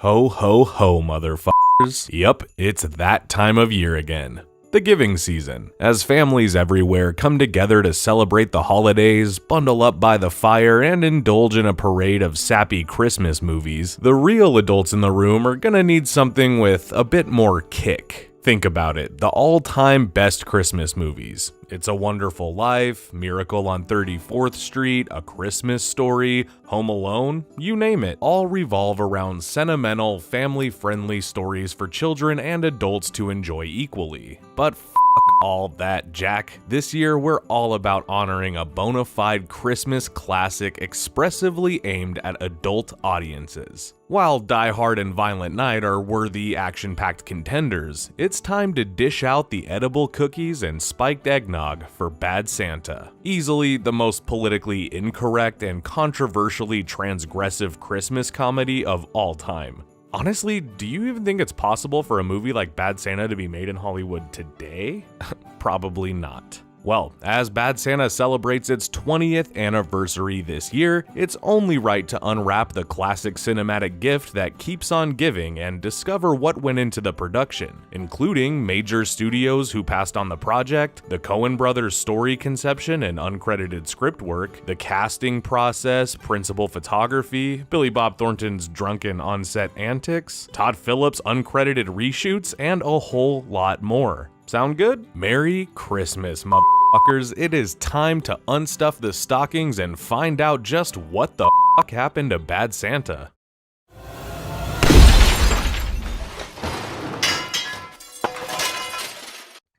Ho ho ho, motherfuckers. Yup, it's that time of year again. The giving season, as families everywhere come together to celebrate the holidays, bundle up by the fire, and indulge in a parade of sappy Christmas movies. The real adults in the room are gonna need something with a bit more kick. Think about it, the all-time best Christmas movies. It's a Wonderful Life, Miracle on 34th Street, A Christmas Story, Home Alone, you name it, all revolve around sentimental, family-friendly stories for children and adults to enjoy equally. But all that, Jack. This year, we're all about honoring a bona fide Christmas classic expressively aimed at adult audiences. While Die Hard and Violent Night are worthy action-packed contenders, it's time to dish out the edible cookies and spiked eggnog for Bad Santa. Easily the most politically incorrect and controversially transgressive Christmas comedy of all time. Honestly, do you even think it's possible for a movie like Bad Santa to be made in Hollywood today? Probably not. Well, as Bad Santa celebrates its 20th anniversary this year, it's only right to unwrap the classic cinematic gift that keeps on giving and discover what went into the production, including major studios who passed on the project, the Coen brothers' story conception and uncredited script work, the casting process, principal photography, Billy Bob Thornton's drunken on-set antics, Todd Phillips' uncredited reshoots, and a whole lot more. Sound good? Merry Christmas, motherfuckers. It is time to unstuff the stockings and find out just what the fuck happened to Bad Santa.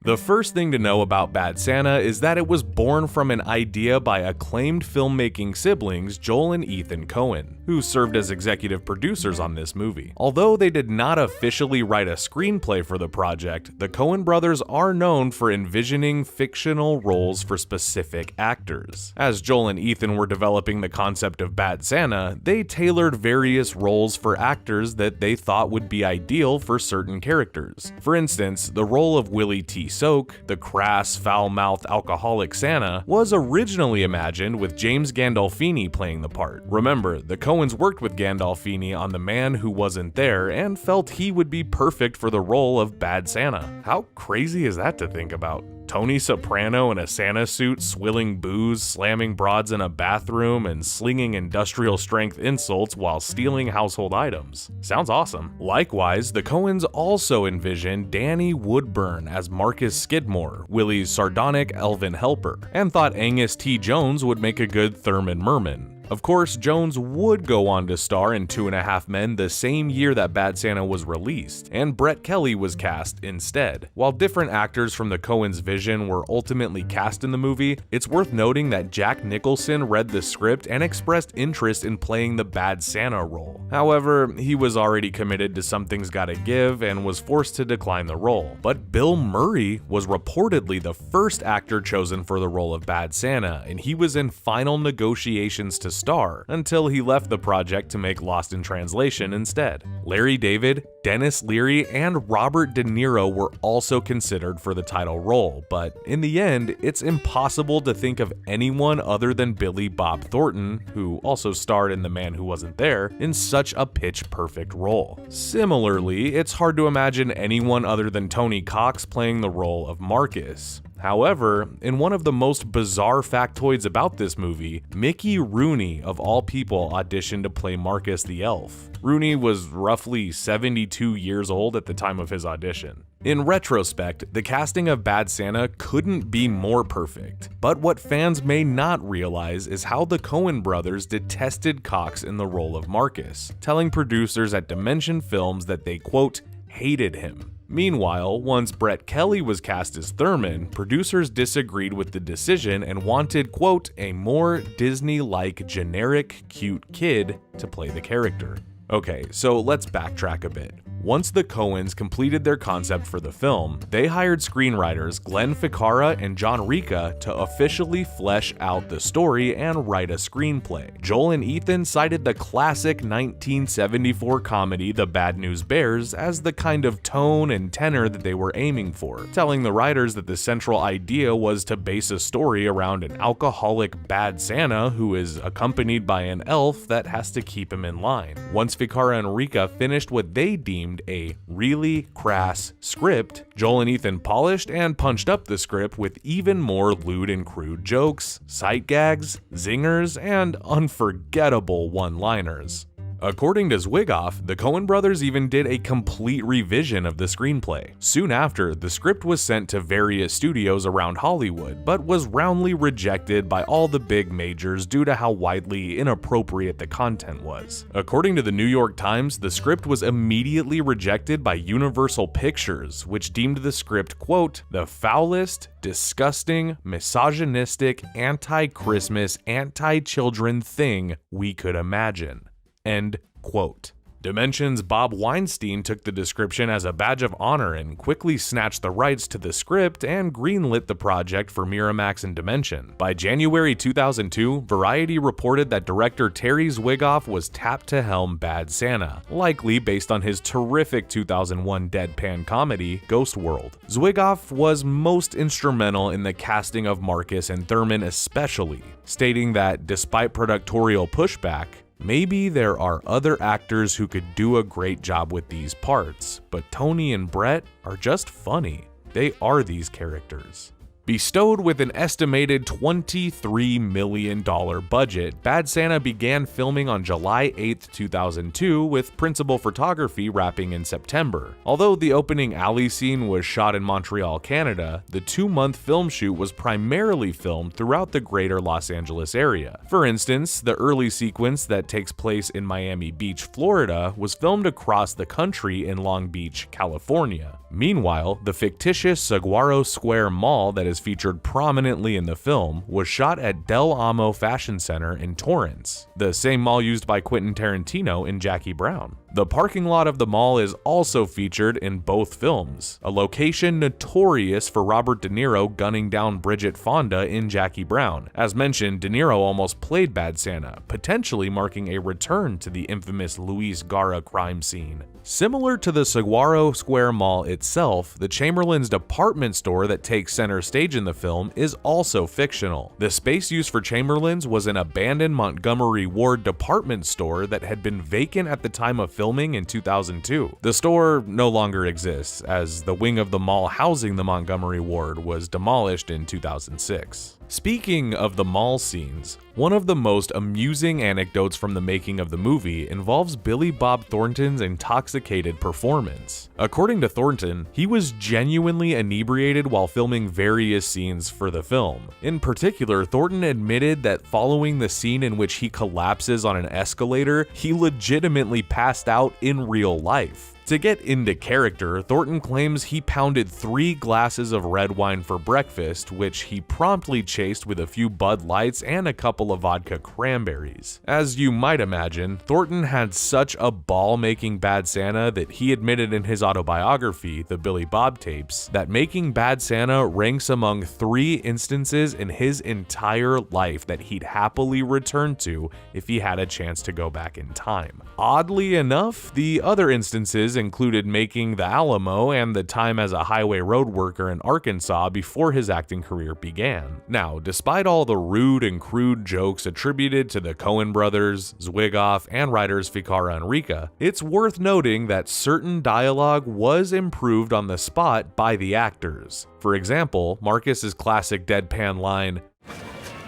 The first thing to know about Bad Santa is that it was born from an idea by acclaimed filmmaking siblings Joel and Ethan Coen, who served as executive producers on this movie. Although they did not officially write a screenplay for the project, the Coen brothers are known for envisioning fictional roles for specific actors. As Joel and Ethan were developing the concept of Bad Santa, they tailored various roles for actors that they thought would be ideal for certain characters. For instance, the role of Willie T. Soak, the crass, foul-mouthed alcoholic Santa, was originally imagined with James Gandolfini playing the part. Remember, the Coens worked with Gandolfini on The Man Who Wasn't There and felt he would be perfect for the role of Bad Santa. How crazy is that to think about? Tony Soprano in a Santa suit, swilling booze, slamming broads in a bathroom, and slinging industrial-strength insults while stealing household items. Sounds awesome. Likewise, the Coens also envisioned Danny Woodburn as Marcus Skidmore, Willie's sardonic elven helper, and thought Angus T. Jones would make a good Thurman Merman. Of course, Jones would go on to star in 2.5 Men the same year that Bad Santa was released, and Brett Kelly was cast instead. While different actors from the Coens' vision were ultimately cast in the movie, it's worth noting that Jack Nicholson read the script and expressed interest in playing the Bad Santa role. However, he was already committed to Something's Gotta Give and was forced to decline the role. But Bill Murray was reportedly the first actor chosen for the role of Bad Santa, and he was in final negotiations to star until he left the project to make Lost in Translation instead. Larry David, Dennis Leary, and Robert De Niro were also considered for the title role, but in the end, it's impossible to think of anyone other than Billy Bob Thornton, who also starred in The Man Who Wasn't There, in such a pitch-perfect role. Similarly, it's hard to imagine anyone other than Tony Cox playing the role of Marcus. However, in one of the most bizarre factoids about this movie, Mickey Rooney, of all people, auditioned to play Marcus the Elf. Rooney was roughly 72 years old at the time of his audition. In retrospect, the casting of Bad Santa couldn't be more perfect, but what fans may not realize is how the Coen brothers detested Cox in the role of Marcus, telling producers at Dimension Films that they, quote, hated him. Meanwhile, once Brett Kelly was cast as Thurman, producers disagreed with the decision and wanted, quote, a more Disney-like generic cute kid to play the character. Okay, so let's backtrack a bit. Once the Coens completed their concept for the film, they hired screenwriters Glenn Ficarra and John Rica to officially flesh out the story and write a screenplay. Joel and Ethan cited the classic 1974 comedy The Bad News Bears as the kind of tone and tenor that they were aiming for, telling the writers that the central idea was to base a story around an alcoholic bad Santa who is accompanied by an elf that has to keep him in line. Once Ficarra and Rica finished what they deemed a really crass script, Joel and Ethan polished and punched up the script with even more lewd and crude jokes, sight gags, zingers, and unforgettable one-liners. According to Zwigoff, the Coen brothers even did a complete revision of the screenplay. Soon after, the script was sent to various studios around Hollywood, but was roundly rejected by all the big majors due to how widely inappropriate the content was. According to the New York Times, the script was immediately rejected by Universal Pictures, which deemed the script, quote, the foulest, disgusting, misogynistic, anti-Christmas, anti-children thing we could imagine. End quote. Dimension's Bob Weinstein took the description as a badge of honor and quickly snatched the rights to the script and greenlit the project for Miramax and Dimension. By January 2002, Variety reported that director Terry Zwigoff was tapped to helm Bad Santa, likely based on his terrific 2001 deadpan comedy, Ghost World. Zwigoff was most instrumental in the casting of Marcus and Thurman especially, stating that despite productorial pushback, maybe there are other actors who could do a great job with these parts, but Tony and Brett are just funny. They are these characters. Bestowed with an estimated $23 million budget, Bad Santa began filming on July 8, 2002, with principal photography wrapping in September. Although the opening alley scene was shot in Montreal, Canada, the 2-month film shoot was primarily filmed throughout the greater Los Angeles area. For instance, the early sequence that takes place in Miami Beach, Florida, was filmed across the country in Long Beach, California. Meanwhile, the fictitious Saguaro Square Mall that is featured prominently in the film was shot at Del Amo Fashion Center in Torrance, the same mall used by Quentin Tarantino in Jackie Brown. The parking lot of the mall is also featured in both films, a location notorious for Robert De Niro gunning down Bridget Fonda in Jackie Brown. As mentioned, De Niro almost played Bad Santa, potentially marking a return to the infamous Luis Gara crime scene. Similar to the Saguaro Square Mall itself, the Chamberlain's department store that takes center stage in the film is also fictional. The space used for Chamberlain's was an abandoned Montgomery Ward department store that had been vacant at the time of filming in 2002. The store no longer exists, as the wing of the mall housing the Montgomery Ward was demolished in 2006. Speaking of the mall scenes, one of the most amusing anecdotes from the making of the movie involves Billy Bob Thornton's intoxicated performance. According to Thornton, he was genuinely inebriated while filming various scenes for the film. In particular, Thornton admitted that following the scene in which he collapses on an escalator, he legitimately passed out in real life. To get into character, Thornton claims he pounded 3 glasses of red wine for breakfast, which he promptly chased with a few Bud Lights and a couple of vodka cranberries. As you might imagine, Thornton had such a ball making Bad Santa that he admitted in his autobiography, The Billy Bob Tapes, that making Bad Santa ranks among 3 instances in his entire life that he'd happily return to if he had a chance to go back in time. Oddly enough, the other instances included making the Alamo and the time as a highway road worker in Arkansas before his acting career began. Now, despite all the rude and crude jokes attributed to the Coen brothers, Zwigoff, and writers Ficarra and Rica, it's worth noting that certain dialogue was improved on the spot by the actors. For example, Marcus's classic deadpan line,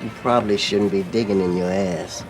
"You probably shouldn't be digging in your ass,"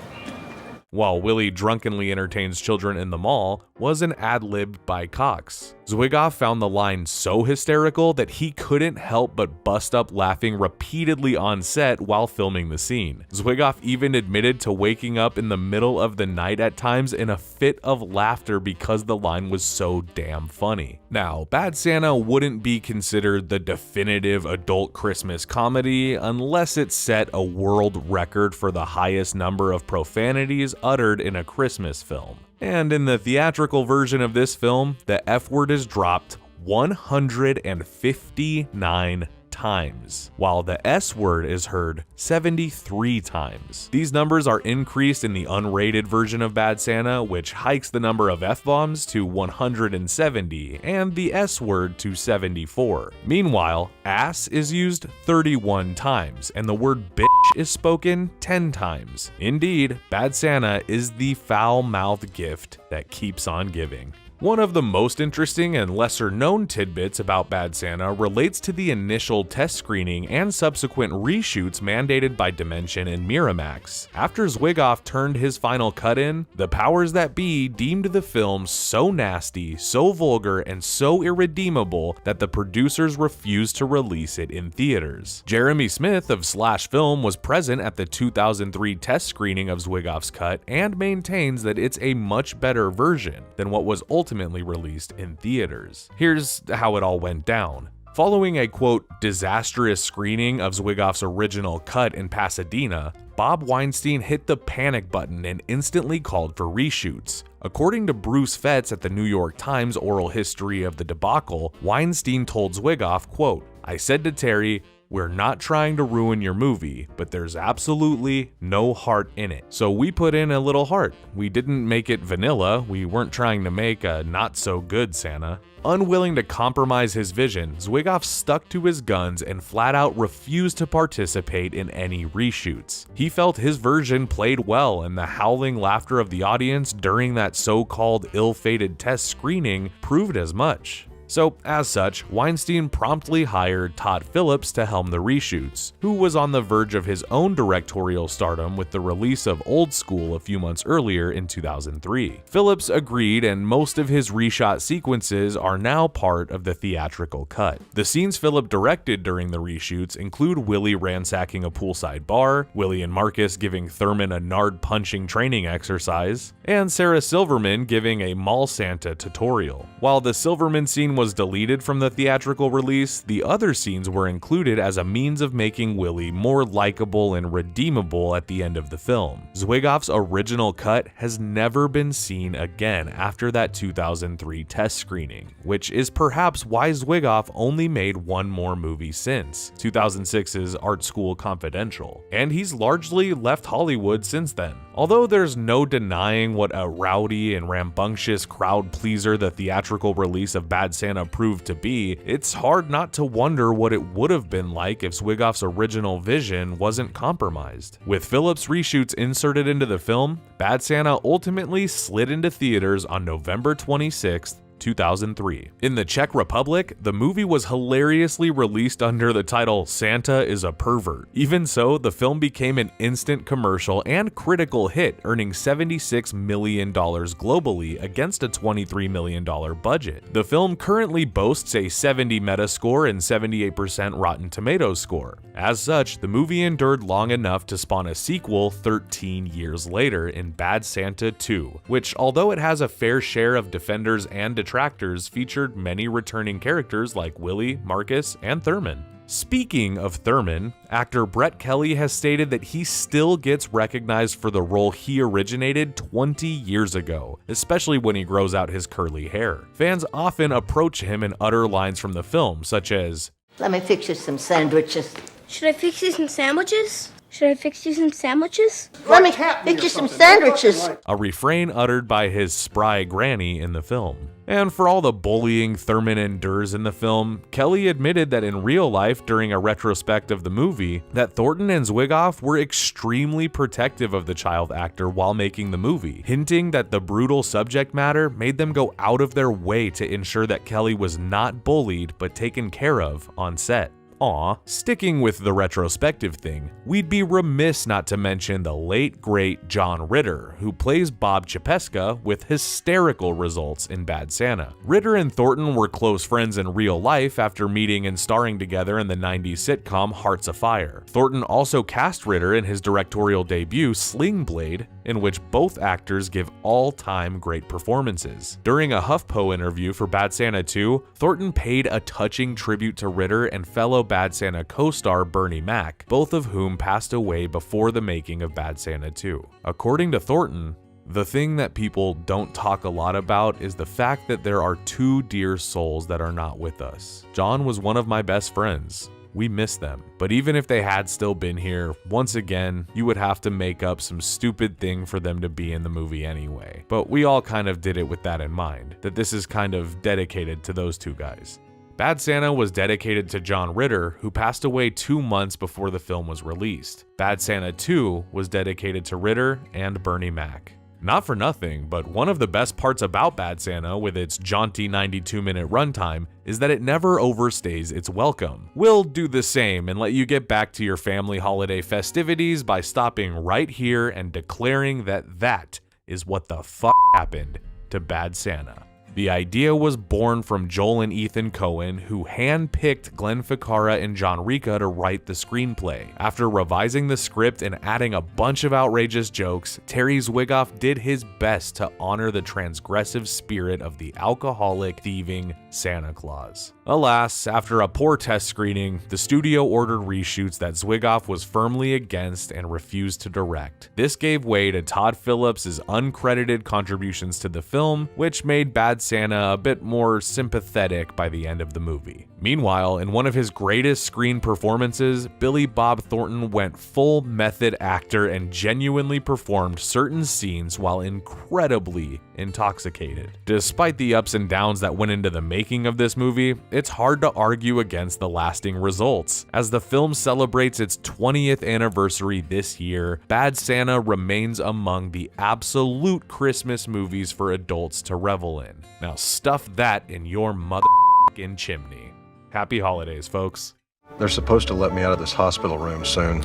while Willie drunkenly entertains children in the mall, was an ad-lib by Cox. Zwigoff found the line so hysterical that he couldn't help but bust up laughing repeatedly on set while filming the scene. Zwigoff even admitted to waking up in the middle of the night at times in a fit of laughter because the line was so damn funny. Now, Bad Santa wouldn't be considered the definitive adult Christmas comedy unless it set a world record for the highest number of profanities uttered in a Christmas film. And in the theatrical version of this film, the F word is dropped 159 times, while the S word is heard 73 times. These numbers are increased in the unrated version of Bad Santa, which hikes the number of F-bombs to 170 and the S word to 74. Meanwhile, ass is used 31 times and the word bitch is spoken 10 times. Indeed, Bad Santa is the foul-mouthed gift that keeps on giving. One of the most interesting and lesser-known tidbits about Bad Santa relates to the initial test screening and subsequent reshoots mandated by Dimension and Miramax. After Zwigoff turned his final cut in, the powers that be deemed the film so nasty, so vulgar, and so irredeemable that the producers refused to release it in theaters. Jeremy Smith of Slash Film was present at the 2003 test screening of Zwigoff's cut and maintains that it's a much better version than what was ultimately released in theaters. Here's how it all went down. Following a quote, disastrous screening of Zwigoff's original cut in Pasadena, Bob Weinstein hit the panic button and instantly called for reshoots. According to Bruce Fetz at the New York Times oral history of the debacle, Weinstein told Zwigoff, quote, "I said to Terry, we're not trying to ruin your movie, but there's absolutely no heart in it. So we put in a little heart. We didn't make it vanilla. We weren't trying to make a not-so-good Santa." Unwilling to compromise his vision, Zwigoff stuck to his guns and flat out refused to participate in any reshoots. He felt his version played well, and the howling laughter of the audience during that so-called ill-fated test screening proved as much. So, as such, Weinstein promptly hired Todd Phillips to helm the reshoots, who was on the verge of his own directorial stardom with the release of Old School a few months earlier in 2003. Phillips agreed, and most of his reshot sequences are now part of the theatrical cut. The scenes Phillips directed during the reshoots include Willie ransacking a poolside bar, Willie and Marcus giving Thurman a nard-punching training exercise, and Sarah Silverman giving a mall Santa tutorial. While the Silverman scene was deleted from the theatrical release, the other scenes were included as a means of making Willie more likable and redeemable at the end of the film. Zwigoff's original cut has never been seen again after that 2003 test screening, which is perhaps why Zwigoff only made one more movie since, 2006's Art School Confidential, and he's largely left Hollywood since then. Although there's no denying what a rowdy and rambunctious crowd pleaser the theatrical release of Bad Santa proved to be, it's hard not to wonder what it would have been like if Zwigoff's original vision wasn't compromised. With Phillips' reshoots inserted into the film, Bad Santa ultimately slid into theaters on November 26th, 2003. In the Czech Republic, the movie was hilariously released under the title Santa is a Pervert. Even so, the film became an instant commercial and critical hit, earning $76 million globally against a $23 million budget. The film currently boasts a 70 Metascore and 78% Rotten Tomatoes score. As such, the movie endured long enough to spawn a sequel 13 years later in Bad Santa 2, which, although it has a fair share of defenders and detractors, featured many returning characters like Willie, Marcus, and Thurman. Speaking of Thurman, actor Brett Kelly has stated that he still gets recognized for the role he originated 20 years ago, especially when he grows out his curly hair. Fans often approach him and utter lines from the film, such as, Let me fix you some sandwiches. Should I fix you some sandwiches? Should I fix you some sandwiches? Let me fix you some sandwiches. a refrain uttered by his spry granny in the film. And for all the bullying Thurman endures in the film, Kelly admitted that in real life during a retrospect of the movie, that Thornton and Zwigoff were extremely protective of the child actor while making the movie, hinting that the brutal subject matter made them go out of their way to ensure that Kelly was not bullied but taken care of on set. Aw, sticking with the retrospective thing, we'd be remiss not to mention the late great John Ritter, who plays Bob Chepeska with hysterical results in Bad Santa. Ritter and Thornton were close friends in real life after meeting and starring together in the 90s sitcom Hearts Afire. Thornton also cast Ritter in his directorial debut Sling Blade, in which both actors give all-time great performances. During a HuffPo interview for Bad Santa 2, Thornton paid a touching tribute to Ritter and fellow Bad Santa co-star Bernie Mac, both of whom passed away before the making of Bad Santa 2. According to Thornton, The thing that people don't talk a lot about is the fact that there are two dear souls that are not with us. John was one of my best friends. We miss them. But even if they had still been here, once again, you would have to make up some stupid thing for them to be in the movie anyway. But we all kind of did it with that in mind, that this is kind of dedicated to those two guys. Bad Santa was dedicated to John Ritter, who passed away 2 months before the film was released. Bad Santa 2 was dedicated to Ritter and Bernie Mac. Not for nothing, but one of the best parts about Bad Santa, with its jaunty 92-minute runtime, is that it never overstays its welcome. We'll do the same and let you get back to your family holiday festivities by stopping right here and declaring that that is what the fuck happened to Bad Santa. The idea was born from Joel and Ethan Coen, who handpicked Glenn Ficarra and John Rica to write the screenplay. After revising the script and adding a bunch of outrageous jokes, Terry Zwigoff did his best to honor the transgressive spirit of the alcoholic, thieving Santa Claus. Alas, after a poor test screening, the studio ordered reshoots that Zwigoff was firmly against and refused to direct. This gave way to Todd Phillips' uncredited contributions to the film, which made Bad Santa a bit more sympathetic by the end of the movie. Meanwhile, in one of his greatest screen performances, Billy Bob Thornton went full method actor and genuinely performed certain scenes while incredibly intoxicated. Despite the ups and downs that went into the making of this movie, it's hard to argue against the lasting results. As the film celebrates its 20th anniversary this year, Bad Santa remains among the absolute Christmas movies for adults to revel in. Now stuff that in your motherfucking chimney. Happy holidays, folks. They're supposed to let me out of this hospital room soon,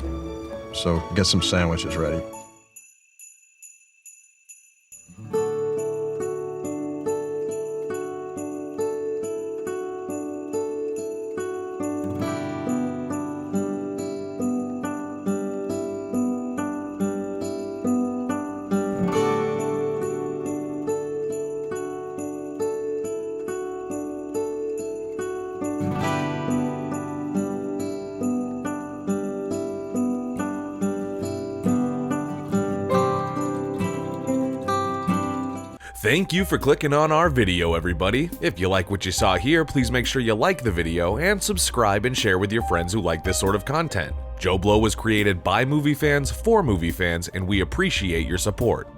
so get some sandwiches ready. Thank you for clicking on our video, everybody. If you like what you saw here, please make sure you like the video and subscribe and share with your friends who like this sort of content. JoBlo was created by movie fans for movie fans, and we appreciate your support.